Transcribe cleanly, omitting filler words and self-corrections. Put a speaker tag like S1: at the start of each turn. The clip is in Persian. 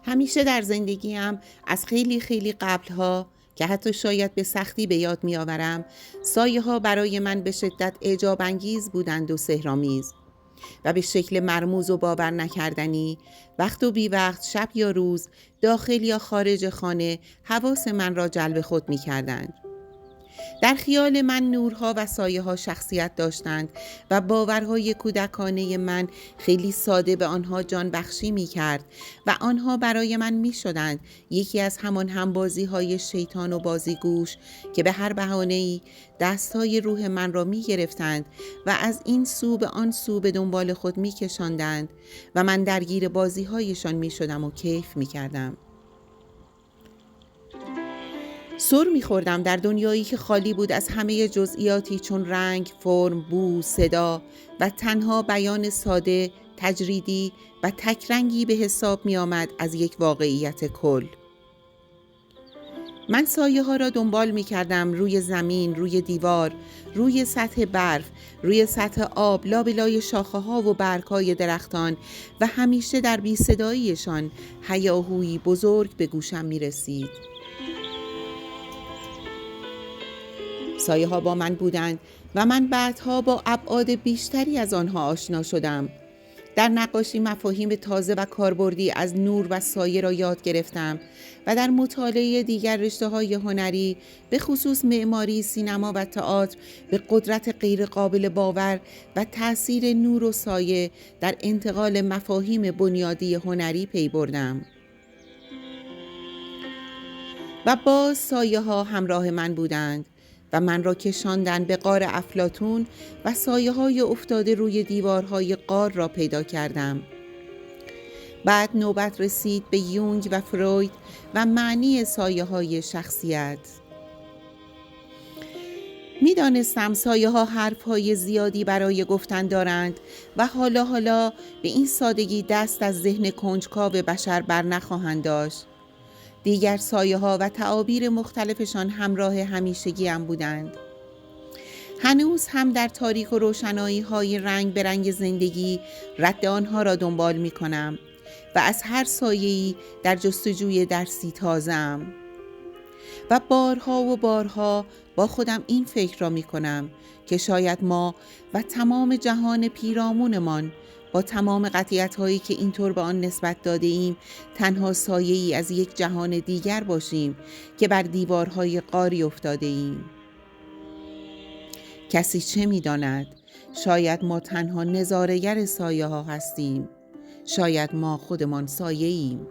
S1: همیشه در زندگیم از خیلی قبلها که حتی شاید به سختی به یاد میآورم، سایه ها برای من به شدت اعجاب انگیز بودند و سحرآمیز و به شکل مرموز و باور نکردنی، وقت و بی وقت، شب یا روز، داخل یا خارج خانه، حواس من را جلب خود می کردند. در خیال من نورها و سایه ها شخصیت داشتند و باورهای کودکانه من خیلی ساده به آنها جان بخشی می کرد و آنها برای من می شدند یکی از همان همبازی های شیطان و بازیگوش که به هر بهانه‌ای دستهای روح من را می گرفتند و از این سو به آن سو به دنبال خود می کشاندند و من درگیر بازی هایشان می شدم و کیف می کردم. سر می‌خوردم در دنیایی که خالی بود از همه جزئیاتی چون رنگ، فرم، بو، صدا و تنها بیان ساده، تجریدی و تکرنگی به حساب می آمد از یک واقعیت کل. من سایه ها را دنبال می کردم روی زمین، روی دیوار، روی سطح برف، روی سطح آب، لابلای شاخه ها و برگ های درختان و همیشه در بی صداییشان هیاهویی بزرگ به گوشم می رسید. سایه ها با من بودند و من بعدها با ابعاد بیشتری از آنها آشنا شدم. در نقاشی مفاهیم تازه و کاربردی از نور و سایه را یاد گرفتم و در مطالعه دیگر رشته‌های هنری به خصوص معماری، سینما و تئاتر به قدرت غیر قابل باور و تأثیر نور و سایه در انتقال مفاهیم بنیادی هنری پی بردم. و باز سایه ها همراه من بودند و من را کشاندند به غار افلاطون و سایه های افتاده روی دیوارهای غار را پیدا کردم. بعد نوبت رسید به یونگ و فروید و معنی سایه های شخصیت. می دانستم سایه ها حرف های زیادی برای گفتن دارند و حالا به این سادگی دست از ذهن کنجکاو بشر بر نخواهند داشت. دیگر سایه ها و تعابیر مختلفشان همراه همیشگیم بودند. هنوز هم در تاریک و روشنایی های رنگ به رنگ زندگی رد آنها را دنبال می کنم و از هر سایه‌ای در جستجوی درسی تازه‌ام. و بارها با خودم این فکر را می کنم که شاید ما و تمام جهان پیرامونمان با تمام قطعیت‌هایی که اینطور به آن نسبت داده ایم تنها سایه‌ای از یک جهان دیگر باشیم که بر دیوارهای غاری افتاده ایم. کسی چه می‌داند؟ شاید ما تنها نظاره‌گر سایه ها هستیم. شاید ما خودمان سایه ایم.